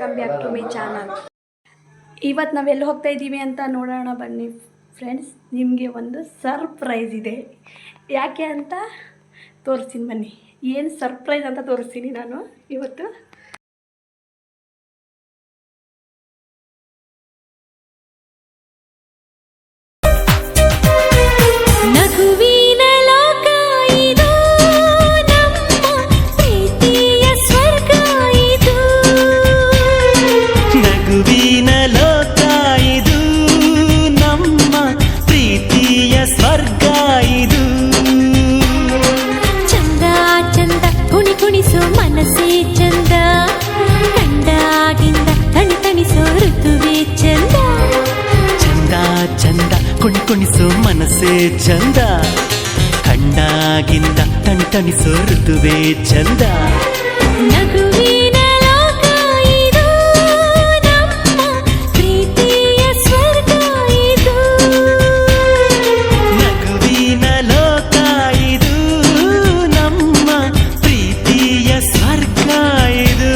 Welcome back to my channel. ಇವತ್ತು ನಾವು ಎಲ್ಲಿ ಹೋಗ್ತಾ ಇದ್ದೀವಿ ಅಂತ ನೋಡೋಣ ಬನ್ನಿ ಫ್ರೆಂಡ್ಸ್. ನಿಮಗೆ ಒಂದು ಸರ್ಪ್ರೈಸ್ ಇದೆ. ಯಾಕೆ ಅಂತ ತೋರಿಸ್ತೀನಿ ಬನ್ನಿ. ಏನು ಸರ್ಪ್ರೈಸ್ ಅಂತ ತೋರಿಸ್ತೀನಿ ನಾನು ಇವತ್ತು. ಕುಣಿಸೋ ಮನಸ್ಸೇ ಚಂದ, ಕಣ್ಣಾಗಿಂದ ತಣಿಸೋ ಋತುವೇ ಚಂದ. ನಗುವಿನ ಲೋಕ ಇದು, ನಮ್ಮ ಪ್ರೀತಿಯ ಸ್ವರ್ಗ ಇದು. ನಗುವಿನ ಲೋಕ ಇದು, ನಮ್ಮ ಪ್ರೀತಿಯ ಸ್ವರ್ಗ ಇದು.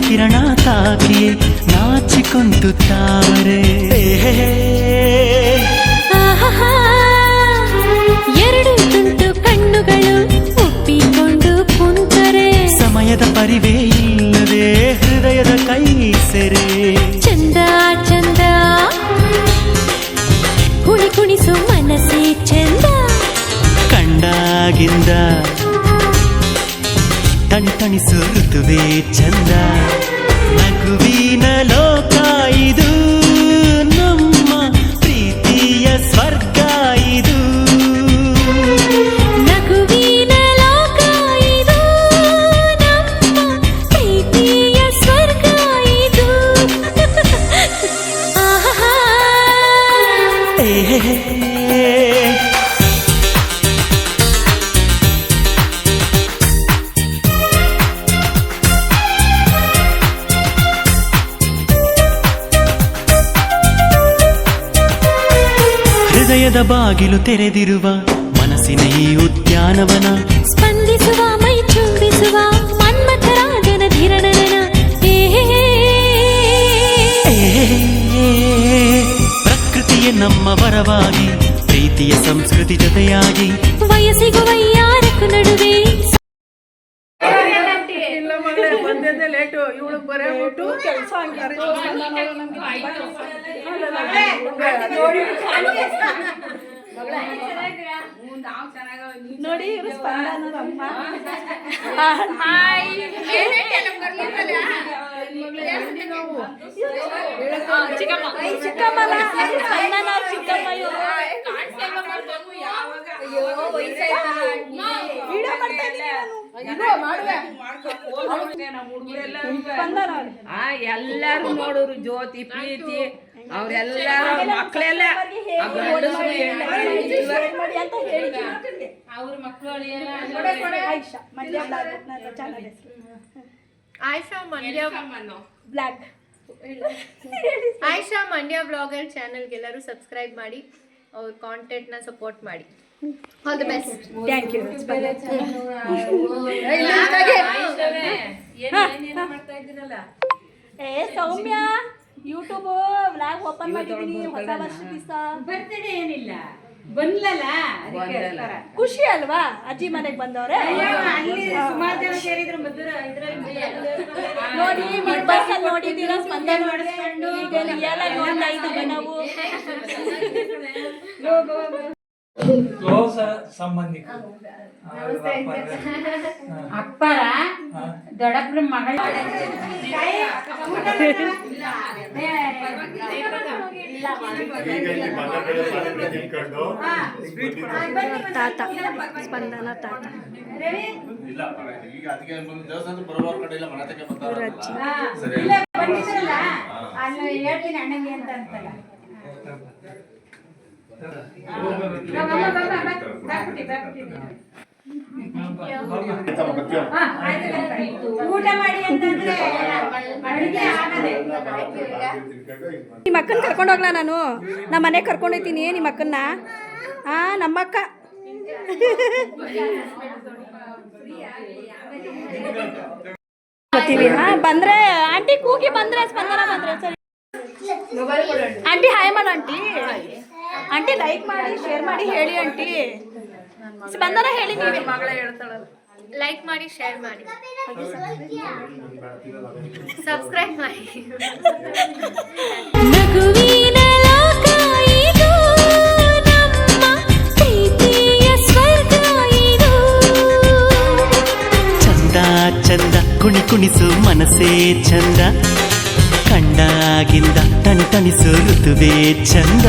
ಕಿರಣ ತಾಕಿಯೇ ನಾಚಿಕೊಂದು ತಾವರೆ, ಎರಡು ತುಂಟು ಕಣ್ಣುಗಳು ಒಪ್ಪಿಕೊಂಡು ಕುಂತರೆ, ಸಮಯದ ಪರಿವೇ ಇಲ್ಲದೆ ಹೃದಯದ ಕೈ ಸೆರೆ. ಚಂದ ಚಂದ ಕುಣಿಸೋ ಮನಸ್ಸೇ ಚಂದ, ಕಂಡಾಗಿಂದ ತಣಿಸೋ ಋತುವೇ ಚಂದ. ನಗುವಿನ ಲೋಕ ಇದು, ನಮ್ಮ ಪ್ರೀತಿಯ ಸ್ವರ್ಗ ಇದು. ನಗುವಿನ ಲೋಕ ಇದು, ನಮ್ಮ ಪ್ರೀತಿಯ ಸ್ವರ್ಗ ಇದು. ಹೃದಯದ ಬಾಗಿಲು ತೆರೆದಿರುವ ಮನಸ್ಸಿನ ಈ ಉದ್ಯಾನವನ, ಸ್ಪಂದಿಸುವ ಮೈ ಚುಂಬಿಸುವ ಮನ್ಮಥರಾಜನ ಧಿರಣನ. ಪ್ರಕೃತಿಯೇ ನಮ್ಮ ವರವಾಗಿ, ಪ್ರೀತಿಯ ಸಂಸ್ಕೃತಿ ಜೊತೆಯಾಗಿ, ವಯಸ್ಸಿಗೂ ವೈಯಾರಕ್ಕೂ ನಡುವೆ ಲೇಟು ಇವಳು ಬರಬಿಟ್ಟು ಕೆಲಸ ನೋಡಿ ಸ್ಪಂದನಮ್ಮ. ಚಿಕ್ಕಮ್ಮನ ಸ್ಪಂದನ ಚಿಕ್ಕಮ್ಮ ಎಲ್ಲಾರು ನೋಡೋರು ಜ್ಯೋತಿ ಪ್ರೀತಿ ಅವ್ರೆಲ್ಲಾರು ಮಕ್ಕಳೆಲ್ಲ ಅವ್ರ ಮಕ್ಕಳು ಆಯಿಷಾ ಮಂಡ್ಯ ವ್ಲಾಗರ್ ಚಾನಲ್ಗೆಲ್ಲರೂ ಸಬ್ಸ್ಕ್ರೈಬ್ ಮಾಡಿ, ಅವ್ರ ಕಾಂಟೆಂಟ್ನ ಸಪೋರ್ಟ್ ಮಾಡಿ. All the best. Thank you. Soumya YouTube vlog open ಮಾಡಿದೀನಿ ಹೊಸ ವರ್ಷ ದಿವಸ. ಬರ್ತಡೇ ಏನಿಲ್ಲ, ಬಂದ್ಲಲ್ಲ ಖುಷಿ ಅಲ್ವಾ? ಅಜ್ಜಿ ಮನೆಗೆ ಬಂದವ್ರೆ ಸುಮಾರು ಜನ ಸೇರಿದ್ರು. ನೋಡಿ ಬಿಗ್ ಬಾಸ್ ಅಲ್ಲಿ ನೋಡಿದ್ದೀರಾ ಸ್ಪಂದನ ನೋಡಿಸ್ಕೊಂಡು ಎಲ್ಲ ನೋಡ್ತಾ ಇದ್ದೀವಿ ನಾವು. ಸಂಬಂಧಿಕರು ಅಪ್ಪರ ದೊಡ್ಡಪ್ಪನ ಮಗಳ ತಾತ ಸ್ಪಂದನ ತಾತ ಅಲ್ಲಿ ಹೇಳ್ತೀನಿ ಅಣ್ಣಂಗೆ ಅಂತ ಅಂತಲ್ಲ. ಊಟ ಮಾಡಿ ಅಂತಂದ್ರೆ ಅಡುಗೆ ಆಗದೆ. ನಿಮ್ಮ ಅಕ್ಕನ ಕರ್ಕೊಂಡು ಹೋಗ್ಲಾ ನಾನು ನಮ್ಮ ಮನೆಗೆ ಕರ್ಕೊಂಡು ಹೋಗ್ತೀನಿ ನಿಮ್ಮ ಅಕ್ಕನ್ನ. ನಮ್ಮಕ್ಕ ಬರ್ತೀವಿ. ಬಂದ್ರೆ ಆಂಟಿ ಕೂಗಿ ಬಂದ್ರೆ ಸ್ಪಂದನ ಬಂದ್ರೆ ಸರಿ. ಆಂಟಿ ಹಾಯ್ ಮಾಡು ಆಂಟಿ. ಆಂಟಿ ಲೈಕ್ ಮಾಡಿ ಶೇರ್ ಮಾಡಿ ಹೇಳಿ ಆಂಟಿ. ಸ್ಪಂದನ ಹೇಳಿ ನೀವೇ. ಮಗಳೇ ಹೇಳ್ತಾಳಲ್ಲ. ಲೈಕ್ ಮಾಡಿ, ಶೇರ್ ಮಾಡಿ, ಸಬ್ಸ್ಕ್ರೈಬ್ ಮಾಡಿ. ನಗುವಿನ ಲೋಕ ಇದು, ನಮ್ಮ ಪ್ರೀತಿಯ ಸ್ವರ್ಗ ಇದು. ಚಂದ ಚಂದ ಕುಣಿ ಕುಣಿಸು ಮನಸ್ಸೇ ಚಂದ, ಕಂಡಾಗಿಂದ ತಣಿಸು ಋತುವೇ ಚಂದ.